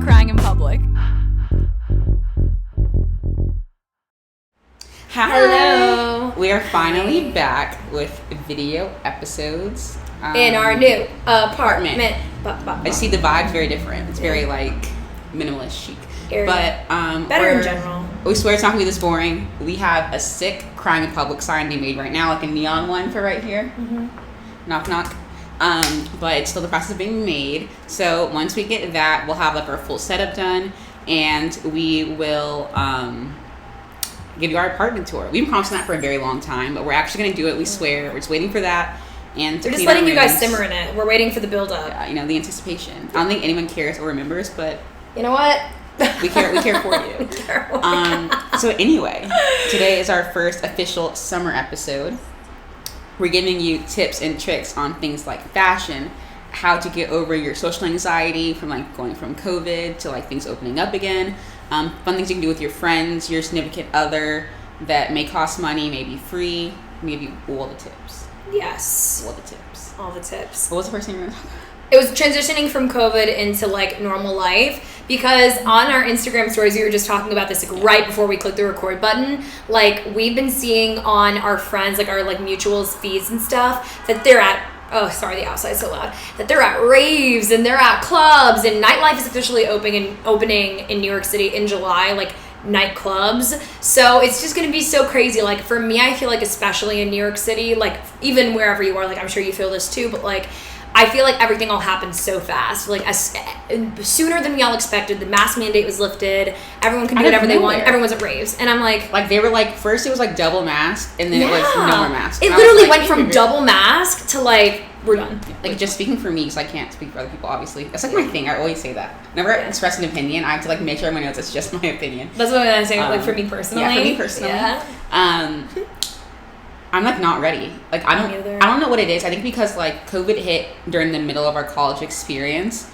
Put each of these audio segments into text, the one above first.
crying in public. Hi. Hello. We are finally back with video episodes. In our new apartment. I see the vibe's very different. It's very like minimalist chic. Airy. But better in general. We swear it's not gonna be this boring. We have a sick crying in public sign being made right now, like a neon one for right here. Mm-hmm. Knock knock. But it's still the process of being made. So once we get that, we'll have like our full setup done, and we will give you our apartment tour. We've been promising that for a very long time, but we're actually going to do it. We swear. We're just waiting for that. And we're just letting you guys simmer in it. We're waiting for the build up. Yeah, the anticipation. I don't think anyone cares or remembers, but you know what? We care for you. We care for you. So anyway, today is our first official summer episode. We're giving you tips and tricks on things like fashion, how to get over your social anxiety from like going from COVID to like things opening up again. Fun things you can do with your friends, your significant other that may cost money, may be free, maybe all the tips. Yes. All the tips. All the tips. What was the first thing you were talking about? It was transitioning from COVID into like normal life, because on our Instagram stories, we were just talking about this like right before we clicked the record button. Like we've been seeing on our friends, like our like mutuals feeds and stuff, that they're at, oh sorry, the outside's so loud, that they're at raves and they're at clubs, and nightlife is officially opening in New York City in July, like nightclubs. So it's just gonna be so crazy. Like for me, I feel like especially in New York City, like even wherever you are, like I'm sure you feel this too, but like I feel like everything all happened so fast. Like sooner than we all expected. The mask mandate was lifted. Everyone can do whatever they want. Everyone's at raves. And I'm like they were like, first it was like double mask, and then it was no more mask. It literally went from double mask to like, we're done. Like just speaking for me, because I can't speak for other people, obviously. That's like my thing. I always say that. Whenever I express an opinion, I have to like make sure everyone knows it's just my opinion. That's what I'm saying, like for me personally. Yeah, for me personally. Yeah. I'm like not ready. Like I don't know what it is. I think because like COVID hit during the middle of our college experience,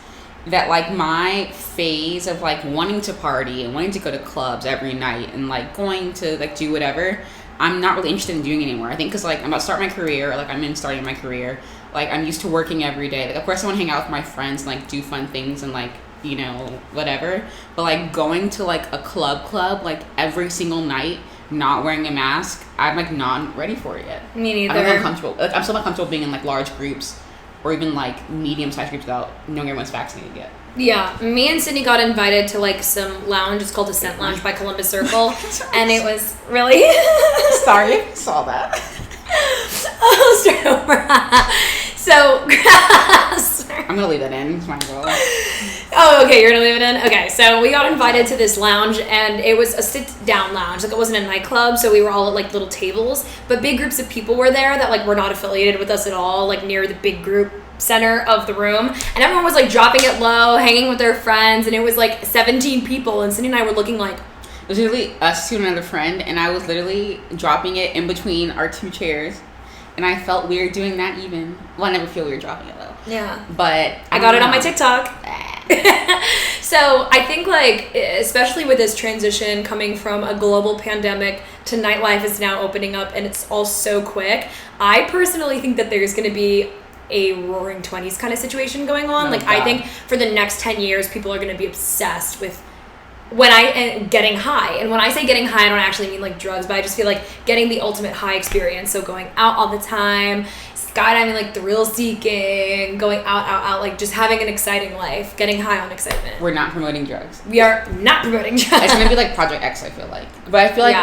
that like my phase of like wanting to party and wanting to go to clubs every night and like going to like do whatever, I'm not really interested in doing anymore. I think because like I'm about to start my career, like I'm in starting my career, like I'm used to working every day. Like of course I want to hang out with my friends and like do fun things and like, you know, whatever. But like going to like a club like every single night, not wearing a mask, I'm like not ready for it yet. Me neither. I don't feel comfortable. Like, I'm still not comfortable being in like large groups or even like medium-sized groups without knowing everyone's vaccinated yet. Yeah, me and Sydney got invited to like some lounge. It's called the Scent Lounge by Columbus Circle, and it was really. Sorry, I saw that. Oh, start over. So, I'm gonna leave that in. It's my girl. Oh, okay, you're gonna leave it in? Okay, so we got invited to this lounge, and it was a sit-down lounge. Like, it wasn't a nightclub, so we were all at, like, little tables. But big groups of people were there that, like, were not affiliated with us at all, like, near the big group center of the room. And everyone was, like, dropping it low, hanging with their friends, and it was, like, 17 people. And Cindy and I were looking like... It was literally us, two, and another friend, and I was literally dropping it in between our two chairs. And I felt weird doing that even. Well, I never feel weird dropping it, though. Yeah. But I got it on my TikTok. So I think like especially with this transition coming from a global pandemic to nightlife is now opening up, and it's all so quick. I personally think that there's going to be a roaring 20s kind of situation going on. I think for the next 10 years people are going to be obsessed with getting high. And when I say getting high, I don't actually mean like drugs, but I just feel like getting the ultimate high experience. So going out all the time, skydiving, like thrill seeking, going out, like just having an exciting life, getting high on excitement. We're not promoting drugs. We are not promoting drugs. It's gonna be like Project X, I feel like. But I feel like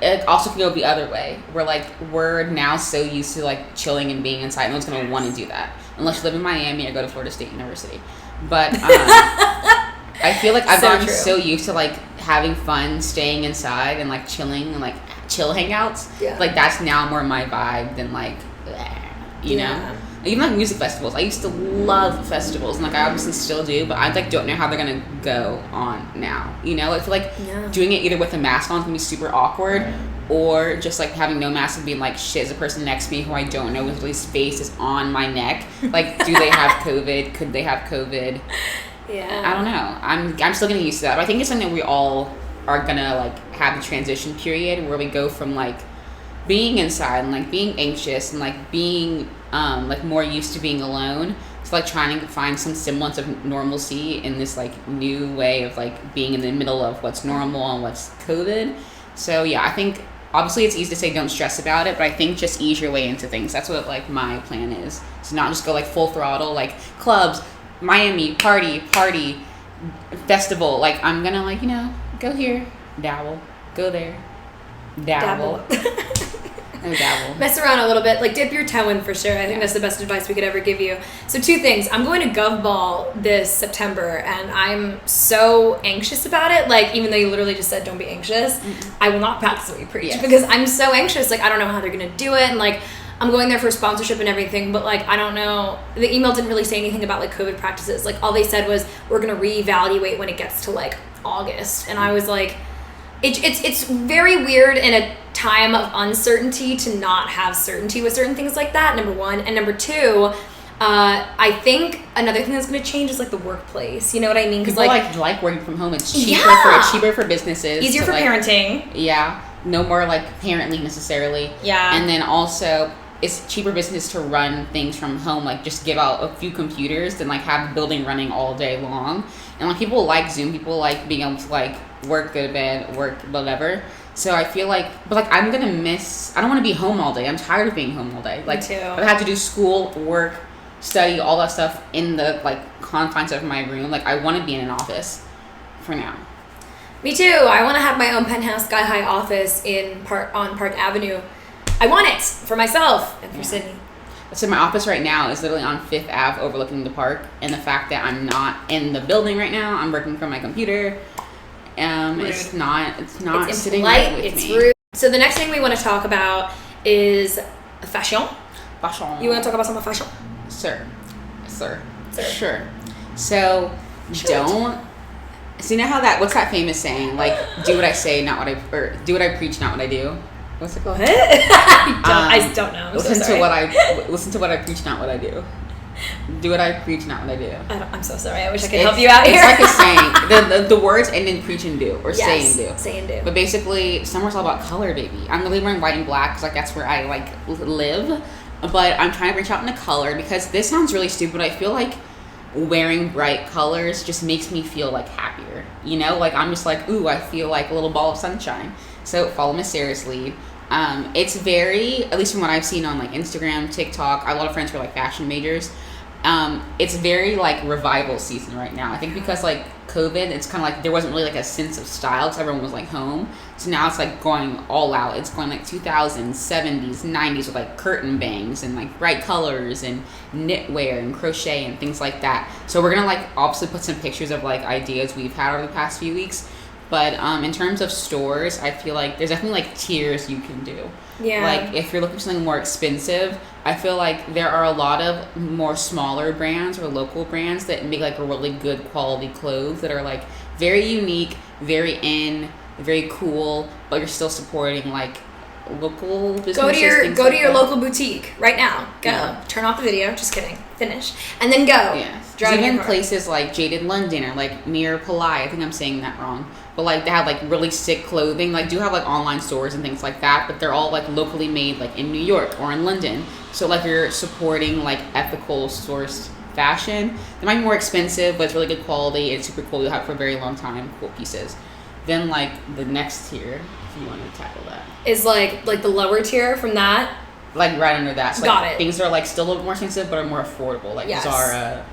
it also can go the other way. We're now so used to like chilling and being inside. No one's gonna want to do that unless you live in Miami or go to Florida State University. But I feel like I've gotten so used to like having fun, staying inside and like chilling and like chill hangouts. Yeah. Like that's now more my vibe than like, you know? Even like music festivals. I used to love festivals, and like I obviously still do, but I like don't know how they're gonna go on now. You know, I feel like doing it either with a mask on is gonna be super awkward, or just like having no mask and being like, shit, is the person next to me who I don't know whose face is on my neck? Like, do they have COVID? Could they have COVID? Yeah. I don't know. I'm still getting used to that. But I think it's something that we all are gonna like have the transition period where we go from like being inside and like being anxious and like being like more used to being alone to like trying to find some semblance of normalcy in this like new way of like being in the middle of what's normal and what's COVID. So yeah, I think obviously it's easy to say don't stress about it, but I think just ease your way into things. That's what like my plan is. To not just go like full throttle, like clubs, Miami, party, festival. Like I'm gonna like, go here, dabble, go there, dabble. Dabble. Mess around a little bit, like dip your toe in for sure. I think that's the best advice we could ever give you. So 2 things. I'm going to Gov Ball this September and I'm so anxious about it. Like even though you literally just said don't be anxious, I will not practice what you preach because I'm so anxious. Like I don't know how they're going to do it, and like I'm going there for sponsorship and everything, but like I don't know. The email didn't really say anything about like COVID practices. Like all they said was we're going to reevaluate when it gets to like August, and I was like, it's very weird in a time of uncertainty to not have certainty with certain things like that, number 1. And number 2, I think another thing that's going to change is like the workplace. You know what I mean? Because like working from home. It's cheaper for businesses. Easier for parenting. Yeah. No more like parent leave necessarily. Yeah. And then also it's cheaper business to run things from home, like just give out a few computers than like have the building running all day long. And like people like Zoom, people like being able to like work, go to bed, work, whatever. So I feel like, but like I'm gonna miss, I don't want to be home all day. I'm tired of being home all day. Like Me too. I've had to do school, work, study, all that stuff in the like confines of my room. Like I want to be in an office for now. Me too. I want to have my own penthouse sky high office on Park Avenue. I want it for myself and for Sydney. So my office right now is literally on 5th Ave overlooking the park, and the fact that I'm not in the building right now, I'm working from my computer. It's not sitting right with me. Rude. So the next thing we want to talk about is fashion. You want to talk about some fashion? Sure. Sure. So don't. So you know how what's that famous saying? Like, do what I say, not what or do what I preach, not what I do. What's it called? I don't know. Listen to what I preach, not what I do. Do what I preach, not what I do. I'm so sorry. I wish I could help you out here. It's like a saying. The words end in preach and do, or say and do. Say and do. But basically, summer's all about color, baby. I'm really wearing white and black because like that's where I like live. But I'm trying to branch out into color because this sounds really stupid. I feel like wearing bright colors just makes me feel like happier. Like I'm just like, ooh, I feel like a little ball of sunshine. So follow Miss Sarah's lead. It's very, at least from what I've seen on like Instagram, TikTok, I have a lot of friends who are like fashion majors. It's very like revival season right now. I think because like COVID, it's kind of like there wasn't really like a sense of style because everyone was like home. So now it's like going all out. It's going like 2000s, 70s, 90s with like curtain bangs and like bright colors and knitwear and crochet and things like that. So we're gonna like obviously put some pictures of like ideas we've had over the past few weeks. But in terms of stores, I feel like there's definitely like tiers you can do. Yeah. Like if you're looking for something more expensive, I feel like there are a lot of more smaller brands or local brands that make like really good quality clothes that are like very unique, very very cool, but you're still supporting like local businesses. Go to your local boutique right now. Go. Yeah. Turn off the video. Just kidding. Finish. And then go. Yeah. Even places like Jaded London or like Mirror Palai, I think I'm saying that wrong. But like they have like really sick clothing. Like do have like online stores and things like that, but they're all like locally made like in New York or in London. So like you're supporting like ethical sourced fashion. They might be more expensive, but it's really good quality. It's super cool. You'll have it for a very long time. Cool pieces. Then like the next tier, if you want to tackle that, is like the lower tier from that. Like right under that. So, Got like, it. Things that are like still a little more expensive but are more affordable, like Zara.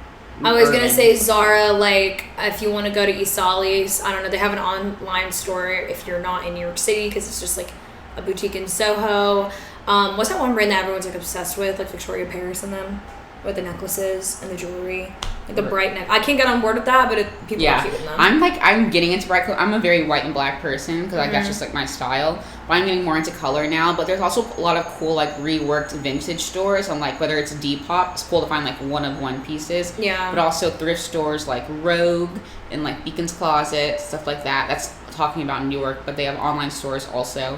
I was going to say Zara, like, if you want to go to Isali's, I don't know, they have an online store if you're not in New York City, because it's just, like, a boutique in Soho. What's that one brand that everyone's, like, obsessed with, like Victoria Paris and them, with the necklaces and the jewelry? Like, the bright neck. I can't get on board with that, but people are cute in them. I'm getting into bright color. I'm a very white and black person, because, like, that's just, like, my style. But I'm getting more into color now. But there's also a lot of cool, like, reworked vintage stores on, like, whether it's Depop. It's cool to find, like, one-of-one pieces. Yeah. But also thrift stores like Rogue and, like, Beacon's Closet, stuff like that. That's talking about Newark. But they have online stores also.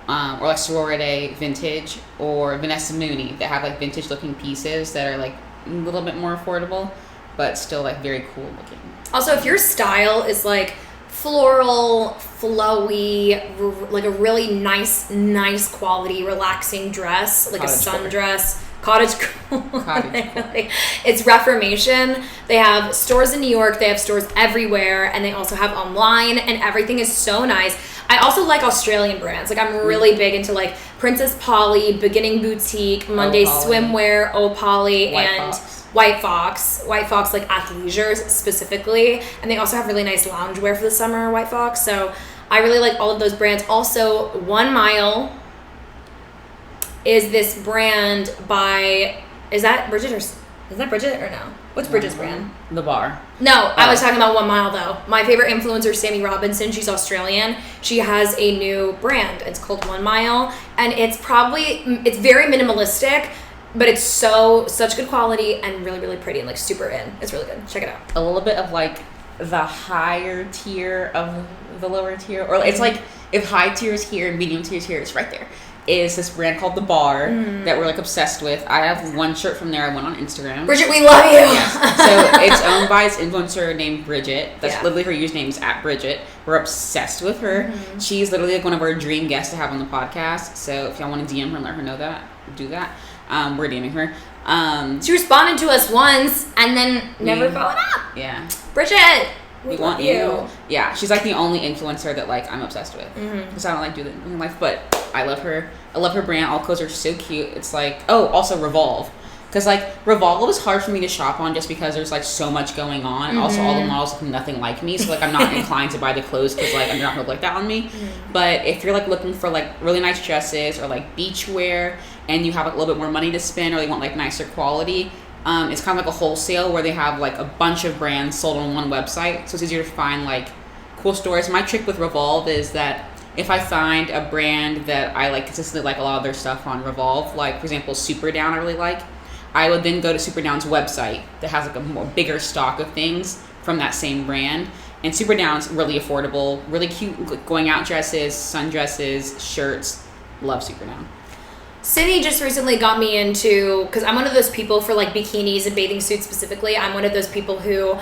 Or, like, Sorority Vintage or Vanessa Mooney that have, like, vintage-looking pieces that are, like, a little bit more affordable, but still like very cool looking. Also, if your style is like floral, flowy, like a really nice quality relaxing dress, like a sundress, Cottagecore. It's Reformation. They have stores in New York. They have stores everywhere, and they also have online, and everything is so nice. I also like Australian brands. Like, I'm really big into like Princess Polly, Beginning Boutique, Monday Swimwear, Polly, and White Fox, like athleisure specifically, and they also have really nice loungewear for the summer, White Fox. So I really like all of those brands. Also, 1 Mile is this brand by, is that Bridget or no? What's Bridget's brand? The Bar. No, I was talking about 1 Mile though. My favorite influencer, Sammy Robinson, she's Australian. She has a new brand. It's called 1 Mile, and it's very minimalistic, but it's such good quality and really, really pretty and like super in. It's really good. Check it out. A little bit of like the higher tier of the lower tier, or it's like if high tier is here and medium tier is here, it's right there. Is this brand called The Bar that we're like obsessed with. I have one shirt from there. I went on Instagram. Bridget, we love you. Yes. So it's owned by this influencer named Bridget. That's literally her username is @Bridget. We're obsessed with her. She's literally like one of our dream guests to have on the podcast. So if y'all want to DM her and let her know that, do that. We're DMing her. She responded to us once and then never followed up. Yeah. Bridget, we want you. Yeah, she's like the only influencer that like I'm obsessed with. Because I don't like do that in life, but I love her. I love her brand. All clothes are so cute. It's like, also Revolve. Because like Revolve is hard for me to shop on just because there's like so much going on. And also all the models look nothing like me. So like I'm not inclined to buy the clothes because like I'm not gonna look like that on me. But if you're like looking for like really nice dresses or like beach wear and you have like, a little bit more money to spend or you want like nicer quality, it's kind of like a wholesale where they have like a bunch of brands sold on one website. So it's easier to find like cool stores. My trick with Revolve is that if I find a brand that I like consistently like a lot of their stuff on Revolve, like for example Superdown I really like, I would then go to Superdown's website that has like a more bigger stock of things from that same brand. And Superdown's really affordable, really cute going out dresses, sundresses, shirts. Love Superdown. Sydney just recently got me into, because I'm one of those people for like bikinis and bathing suits specifically, I'm one of those people who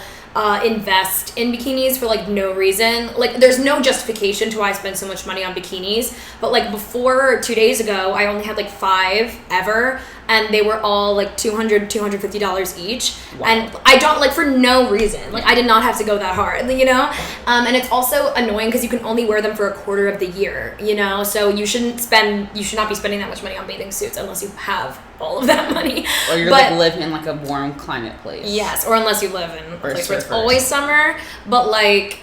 invest in bikinis for like no reason. Like there's no justification to why I spend so much money on bikinis, but like before 2 days ago I only had like 5 ever, and they were all like $250 each. Wow. And I don't like for no reason, like I did not have to go that hard, you know. And it's also annoying because you can only wear them for a quarter of the year, you know, so you should not be spending that much money on bathing suits unless you have all of that money, or you're like living in like a warm climate place. Yes, or unless you live in a place where it's always summer, but like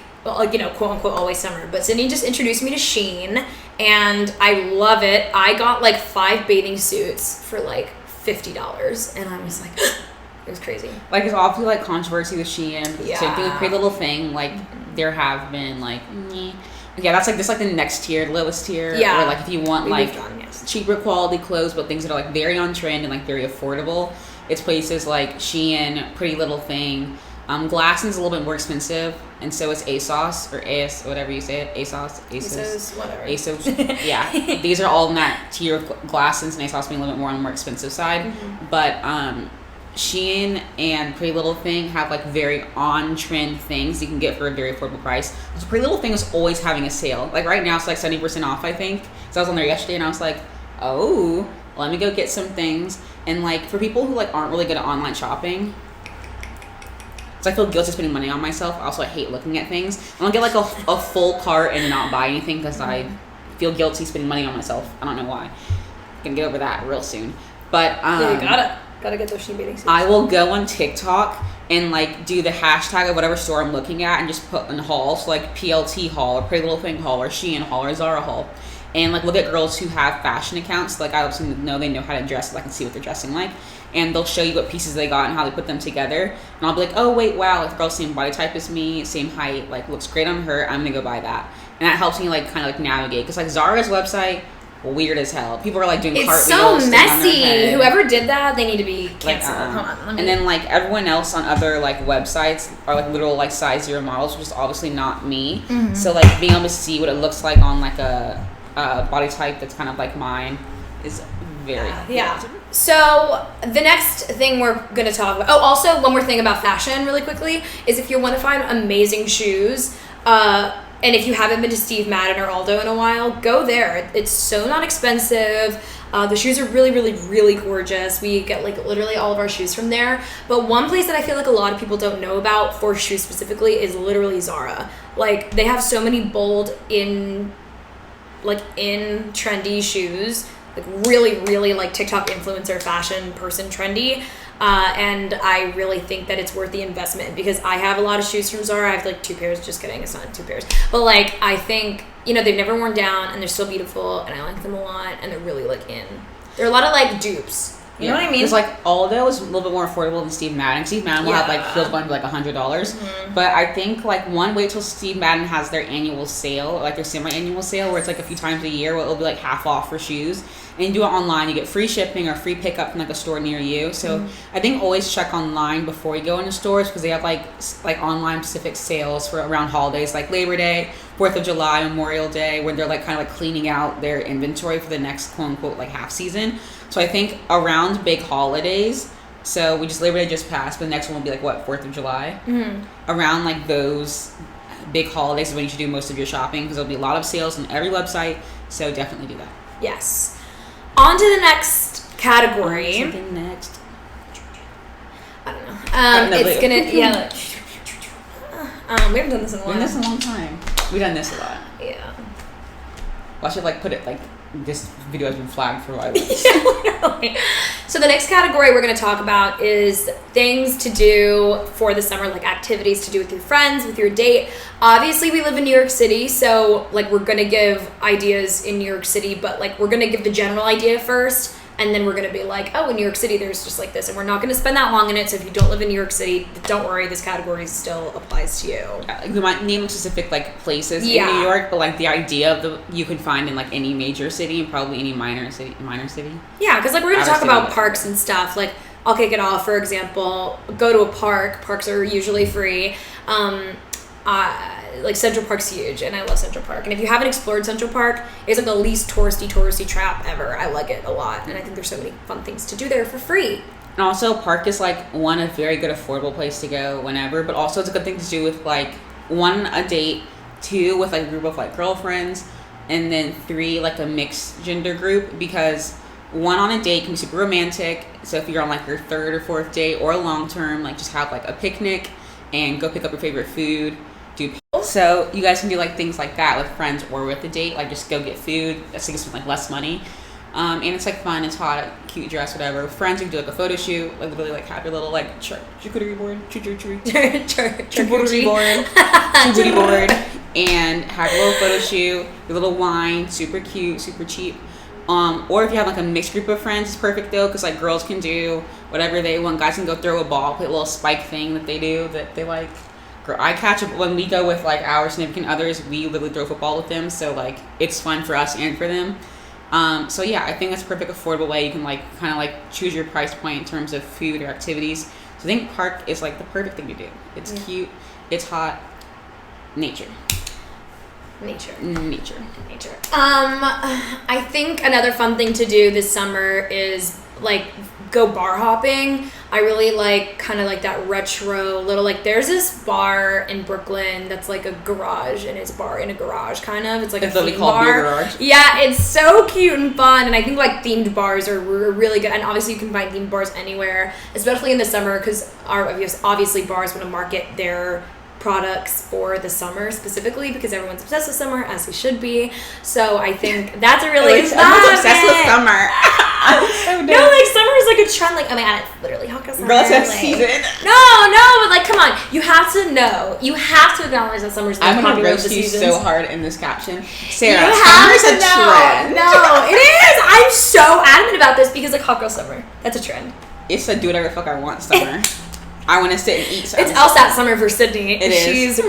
you know, quote unquote always summer. But Sydney just introduced me to Shein and I love it. I got like 5 bathing suits for like $50 and I was like it was crazy. Like it's awfully like controversy with Shein. Same thing with Pretty Little Thing. Like there have been like that's like this like the next tier, lowest tier. Where like if you want like cheaper quality clothes but things that are like very on trend and like very affordable, it's places like Shein, Pretty Little Thing. Glasson's a little bit more expensive, and so is ASOS or AS, whatever you say it. ASOS, whatever. ASOS, yeah. These are all in that tier of Glasson's and ASOS being a little bit more on the more expensive side. But Shein and Pretty Little Thing have like very on-trend things you can get for a very affordable price. So Pretty Little Thing is always having a sale. Like right now it's like 70% off, I think. So I was on there yesterday and I was like, oh, let me go get some things. And like for people who like aren't really good at online shopping, so I feel guilty spending money on myself. Also, I hate looking at things. I don't get like a full cart and not buy anything because I feel guilty spending money on myself. I don't know why. I'm gonna get over that real soon. But you gotta get those Shein bathing suits. I will go on TikTok and like do the hashtag of whatever store I'm looking at and just put in hauls, so like PLT haul or Pretty Little Thing haul or Shein haul or Zara haul, and like look at girls who have fashion accounts. Like I obviously know they know how to dress, so I can see what they're dressing like. And they'll show you what pieces they got and how they put them together. And I'll be like, oh, wait, wow, if the girl's same body type as me, same height, like, looks great on her, I'm gonna go buy that. And that helps me, like, kind of, like, navigate. Because, like, Zara's website, weird as hell. People are, like, doing cartwheels. It's so messy. Whoever did that, they need to be canceled. And then, like, everyone else on other, like, websites are, like, literal, like, size 0 models, which is obviously not me. So, like, being able to see what it looks like on, like, a body type that's kind of like mine is very So the next thing we're going to talk about, also one more thing about fashion really quickly, is if you want to find amazing shoes, and if you haven't been to Steve Madden or Aldo in a while, go there. It's so not expensive. The shoes are really, really, really gorgeous. We get like literally all of our shoes from there. But one place that I feel like a lot of people don't know about for shoes specifically is literally Zara. Like they have so many bold in trendy shoes, like really, really like TikTok influencer fashion person trendy. And I really think that it's worth the investment because I have a lot of shoes from Zara. I have like 2 pairs. Just kidding. It's not 2 pairs. But like, I think, you know, they've never worn down and they're still beautiful and I like them a lot and they're really like in. They're a lot of like dupes. You know what I mean? Because like Aldo is a little bit more affordable than Steve Madden. Steve Madden will have like heels going to like $100. Mm-hmm. But I think like wait till Steve Madden has their annual sale, like their semi-annual sale where it's like a few times a year where it'll be like half off for shoes. And you do it online, you get free shipping or free pickup from like a store near you. So I think always check online before you go into stores because they have like online specific sales for around holidays like Labor Day, 4th of July, Memorial Day, when they're like kind of like cleaning out their inventory for the next quote unquote like half season. So I think around big holidays, so Labor Day just passed, but the next one will be like what, 4th of July? Mm-hmm. Around like those big holidays is when you should do most of your shopping because there'll be a lot of sales on every website. So definitely do that. Yes. On to the next category. Something next. I don't know. It's gonna we haven't done this in a while. We've done this in a long time. We've done this a lot. Yeah. Well, I should like put it like this video has been flagged for violence. So the next category we're going to talk about is things to do for the summer, like activities to do with your friends, with your date. Obviously, we live in New York City, so like we're going to give ideas in New York City, but like we're going to give the general idea first. And then we're going to be like, oh, in New York City, there's just like this. And we're not going to spend that long in it. So if you don't live in New York City, don't worry. This category still applies to you. Yeah, we might name specific like places in New York, but like the idea of you can find in like any major city and probably any minor city. Yeah, because like we're going to talk about parks and stuff. Like I'll kick it off. For example, go to a park. Parks are usually free. Like Central Park's huge and I love Central Park, and if you haven't explored Central Park, it's like the least touristy trap ever. I like it a lot and I think there's so many fun things to do there for free. And also park is like a very good affordable place to go whenever, but also it's a good thing to do with like 1, a date, 2 with like a group of like girlfriends, and then 3 like a mixed gender group, because 1 on a date can be super romantic. So if you're on like your 3rd or 4th date or long term, like just have like a picnic and go pick up your favorite food. So you guys can do like things like that with friends or with a date, like just go get food. That's like spend like less money, and it's like fun. It's hot, cute dress, whatever. With friends, you can do like a photo shoot, like literally like have your little like charcuterie board, charcuterie board, and have your little photo shoot, your little wine, super cute, super cheap. Or if you have like a mixed group of friends, it's perfect though, because like girls can do whatever they want. Guys can go throw a ball, play a little spike thing that they do that they like. I catch up when we go with like our significant others, we literally throw football with them, so like it's fun for us and for them. So yeah, I think that's a perfect affordable way you can like kind of like choose your price point in terms of food or activities. So I think park is like the perfect thing to do. It's cute, it's hot, nature. I think another fun thing to do this summer is like go bar hopping. I really like kind of like that retro little, like there's this bar in Brooklyn that's like a garage, and it's a bar in a garage kind of. It's like a theme bar. Beer garage. Yeah, it's so cute and fun, and I think like themed bars are really good, and obviously you can find themed bars anywhere, especially in the summer, because obviously bars want to market their products for the summer specifically because everyone's obsessed with summer, as they should be. So I think that's a really everyone's obsessed with summer. No, like summer is like a trend. Like, oh my god, it's literally hot girl summer. Girl, it's season. No, but like, come on, you have to know. You have to acknowledge that summer's the I'm gonna roast you so hard in this caption, Sarah. Summer's a trend. No, it is. I'm so adamant about this because like hot girl summer, that's a trend. It's a do whatever the fuck I want summer. I want to sit and eat summer. It's LSAT summer for Sydney. It is.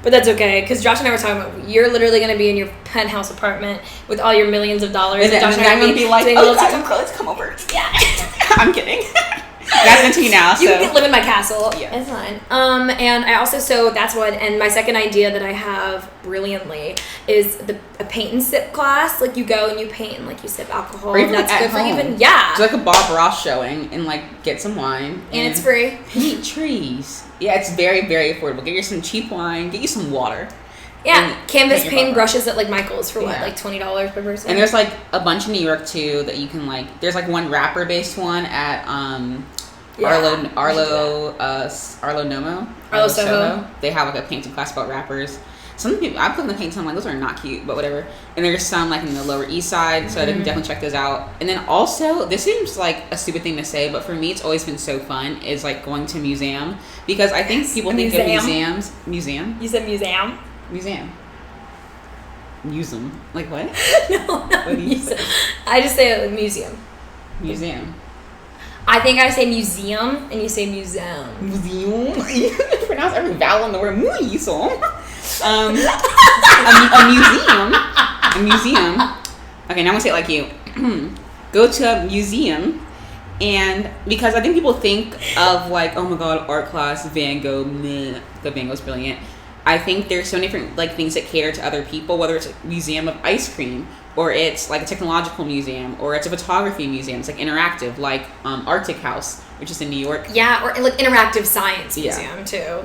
But that's okay, because Josh and I were talking about, you're literally going to be in your penthouse apartment with all your millions of dollars. And Josh and I are going to be like, let's come over. Yeah. I'm kidding. That's into you now. So. You can live in my castle. Yeah. It's fine. And I also, so that's one, and my second idea that I have brilliantly is a paint and sip class. Like you go and you paint and like you sip alcohol. Or even that's like good at home. for even, yeah. So like a Bob Ross showing and like get some wine. And it's free. Paint trees. Yeah, it's very, very affordable. Get you some cheap wine, get you some water. Yeah, canvas paint brushes at like Michael's for what, like $20 per person. And there's like a bunch in New York too that you can like. There's like one wrapper based one at Arlo Soho. They have like a painting class about wrappers. Some people, I put in the paints, I'm like, those are not cute, but whatever. And there's some like in the Lower East Side, so I can definitely check those out. And then also, this seems like a stupid thing to say, but for me, it's always been so fun, is like going to museum. Because I think people think of museums. Museum? You said museum? Museum. Museum. Like what? No, what do you say? I just say museum. Museum. I think I say museum, and you say museum. Museum? You pronounce every vowel in the word museum. A museum. Okay, now I'm gonna say it like you. Go to a museum, and because I think people think of like, oh my god, art class, Van Gogh, meh, the Van Gogh's brilliant. I think there's so many different like things that cater to other people, whether it's a museum of ice cream, or it's like a technological museum, or it's a photography museum. It's like interactive, like Arctic House, which is in New York. Yeah, or like interactive science museum too.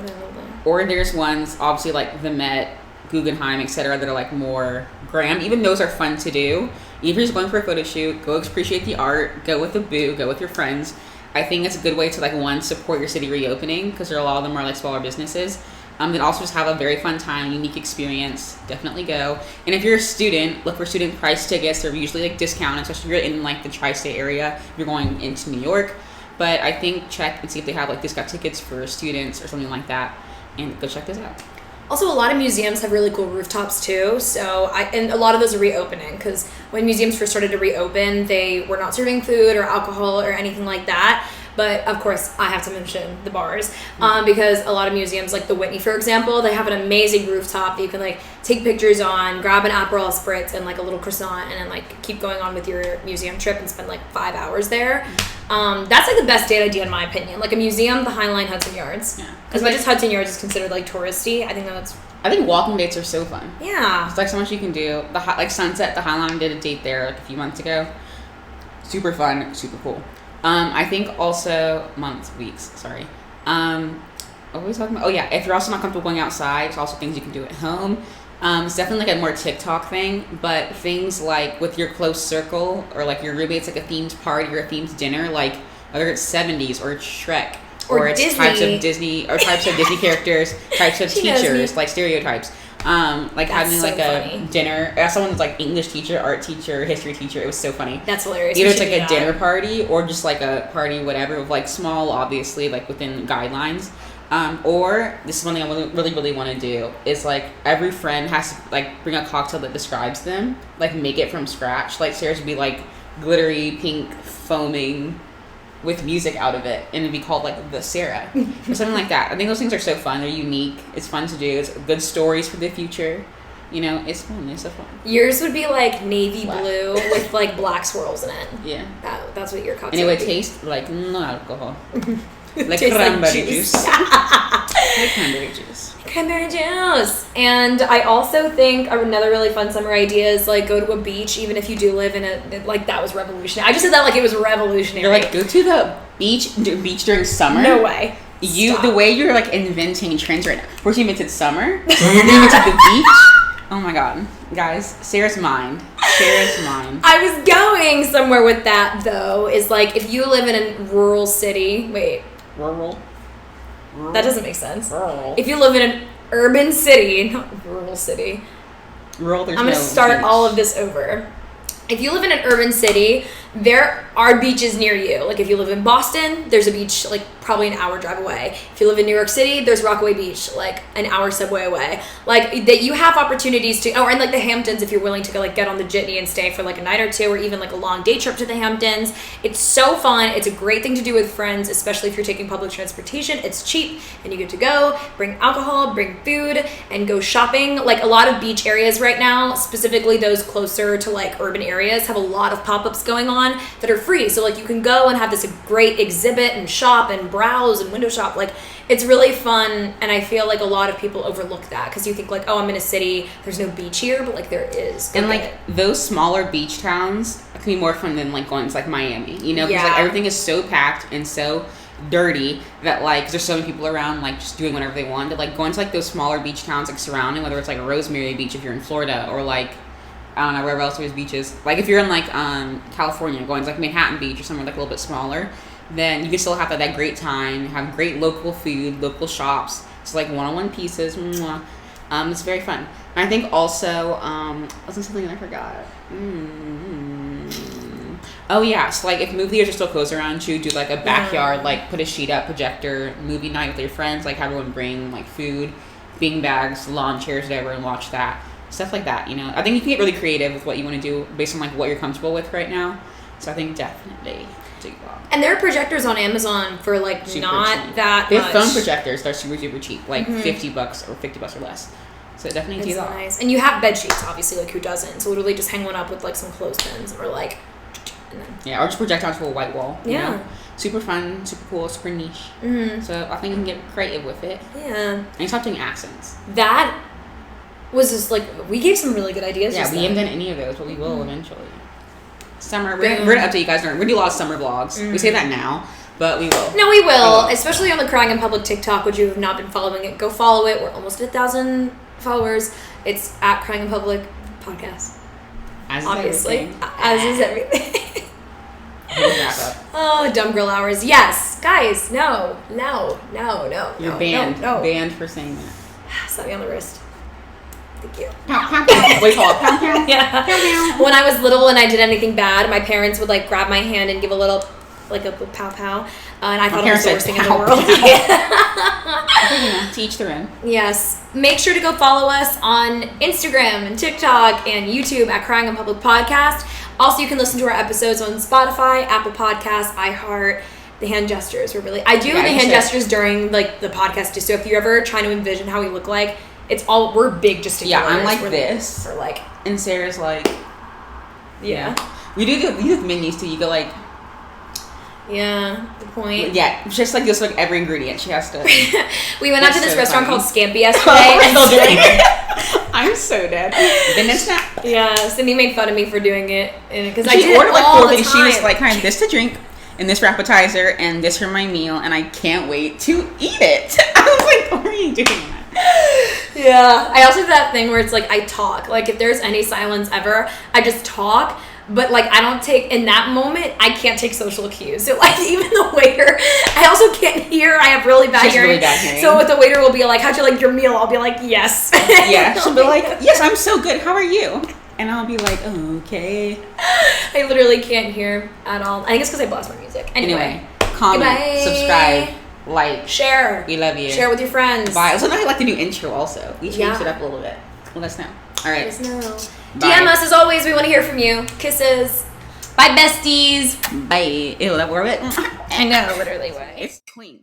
Or there's ones, obviously, like the Met, Guggenheim, etc., that are like more grand. Even those are fun to do. Even if you're just going for a photo shoot, go appreciate the art, go with the boo, go with your friends. I think it's a good way to like, one, support your city reopening, because a lot of them are like smaller businesses. Then also just have a very fun time, unique experience. Definitely go. And if you're a student, look for student price tickets. They're usually like discounted, especially if you're in like the tri-state area, if you're going into New York. But I think check and see if they have like discount tickets for students or something like that. And go check this out. Also, a lot of museums have really cool rooftops too. And a lot of those are reopening, because when museums first started to reopen, they were not serving food or alcohol or anything like that. But of course, I have to mention the bars, because a lot of museums, like the Whitney, for example, they have an amazing rooftop that you can like take pictures on, grab an Aperol Spritz and like a little croissant, and then like keep going on with your museum trip and spend like 5 hours there. That's like the best date idea in my opinion. Like a museum, the High Line, Hudson Yards. Yeah. As much as Hudson Yards is considered like touristy, I think walking dates are so fun. Yeah. It's like so much you can do. Like Sunset, the High Line, did a date there like a few months ago. Super fun, super cool. I think also weeks. What were we talking about? Oh yeah, if you're also not comfortable going outside, it's also things you can do at home. It's definitely like a more TikTok thing, but things like with your close circle or like your roommates, like a themed party or a themed dinner, like whether it's 70s or it's Shrek or it's Disney. Types of Disney or types of Disney characters, types of teachers, like stereotypes. Like that's having like a dinner. As someone's like English teacher, art teacher, history teacher, it was so funny. That's hilarious. Either it's like a dinner party or just like a party, whatever, with like small, obviously, like within guidelines. Or this is one thing I really want to do is like every friend has to like bring a cocktail that describes them, like make it from scratch. Like Sarah's would be like glittery, pink, foaming, with music out of it, and it'd be called like the Sarah or something like that. I think those things are so fun. They're unique. It's fun to do. It's good stories for the future. You know, it's fun. It's so fun. Yours would be like navy blue with like black swirls in it. Yeah, that's what your cocktail. And it would taste like no alcohol, like cranberry juice. Like cranberry juice. Cranberry juice. And I also think another really fun summer idea is like go to a beach, even if you do live in a like that was revolutionary. I just said that like it was revolutionary. You're like go to the beach during summer. No way. The way you're like inventing trends right now. First you invented summer, and then you invented the beach. Oh my god, guys, Sarah's mind. I was going somewhere with that though. Is like if you live in a rural city. Rural. That doesn't make sense. Rural. If you live in an urban city, not rural city. Rural. I'm gonna start all of this over. If you live in an urban city, there are beaches near you. Like if you live in Boston, there's a beach like probably an hour drive away. If you live in New York City, there's Rockaway Beach, like an hour subway away. Like that you have opportunities to, or in like the Hamptons, if you're willing to go like get on the jitney and stay for like a night or two, or even like a long day trip to the Hamptons. It's so fun. It's a great thing to do with friends, especially if you're taking public transportation. It's cheap and you get to go, bring alcohol, bring food, and go shopping. Like a lot of beach areas right now, specifically those closer to like urban areas, have a lot of pop-ups going on that are free. So like you can go and have this great exhibit and shop and browse and window shop. Like it's really fun, and I feel like a lot of people overlook that because you think like, oh, I'm in a city, there's no beach here, but like there is. And like those smaller beach towns can be more fun than like going to like Miami, you know, because like everything is so packed and so dirty that like 'cause there's so many people around like just doing whatever they want. To like going to like those smaller beach towns like surrounding, whether it's like Rosemary Beach if you're in Florida or like I don't know wherever else there's beaches. Like if you're in like California, going to like Manhattan Beach or somewhere like a little bit smaller, then you can still have that great time. Have great local food, local shops. It's like one-on-one pieces. It's very fun. And I think also wasn't something that I forgot. Oh yeah, so like if movie theaters are still closed around you, do like a backyard, like put a sheet up, projector, movie night with your friends, like have everyone bring like food, bean bags, lawn chairs, whatever, and watch that. Stuff like that, you know. I think you can get really creative with what you want to do based on like what you're comfortable with right now. So I think definitely do that. And there are projectors on Amazon for like super not cheap. that They much. have phone projectors that are super duper cheap, like $50 or $50 or less. So definitely do that. Nice. And you have bed sheets, obviously, like who doesn't? So literally just hang one up with like some clothespins or like. And then... Yeah, or just project onto a white wall. Yeah. You know? Super fun, super cool, super niche. So I think you can get creative with it. Yeah. And stop doing accents. That was just like we gave some really good ideas. Yeah, we haven't done any of those, but we will eventually. Summer, we're gonna update you guys. We're gonna do a lot of summer vlogs. We say that now, but we will. No, we will. Especially on the Crying in Public TikTok, which you have not been following it. Go follow it. We're almost at 1,000 followers. It's at Crying in Public Podcast. As obviously, as is everything. Wrap up. Oh, dumb girl hours. Yes, guys. No. You're banned. Banned for saying that. Slap me on the wrist. Thank you. Pow, pow, pow. What do you call it? Pow, pow. Yeah. Pow, pow. When I was little and I did anything bad, my parents would like grab my hand and give a little, like a pow pow, and I thought it was the worst thing in the world. To each their own. Yes. Make sure to go follow us on Instagram and TikTok and YouTube at Crying in Public Podcast. Also, you can listen to our episodes on Spotify, Apple Podcasts, iHeart. The hand gestures were really. I do the hand gestures during like the podcast too. So if you're ever trying to envision how we look like, it's all we're big gesticulators. Yeah, I'm like this. Or like, and Sarah's like. Yeah. We do the menus too. You go like. Yeah, good point. Yeah, just like this, like every ingredient she has to. We went out to this restaurant called Scampi yesterday. I'm so dead. Then it's not. Yeah, Cindy made fun of me for doing it because I She did ordered it like all 4 the things. time. She was like, "Kind of this to drink, and this for appetizer, and this for my meal, and I can't wait to eat it." I was like, "Why are you doing that?" Yeah, I also have that thing where it's like I talk. Like if there's any silence ever, I just talk. But like I don't take in that moment. I can't take social cues. So like even the waiter, I also can't hear. I have really bad hearing. Really bad hearing. So what the waiter will be like, "How'd you like your meal?" I'll be like, "Yes." Yeah, she'll be like, "Yes, I'm so good. How are you?" And I'll be like, "Okay." I literally can't hear at all. I think it's because I blast my music. Anyway, comment, goodbye. Subscribe, like, share. We love you. Share with your friends. Bye. Also, I like the new intro. Also, we changed it up a little bit. Let us know. All right. Let us know. Bye. DM us as always. We want to hear from you. Kisses. Bye, besties. Bye. Ew, that wore it. I know, literally. Way. It's clean.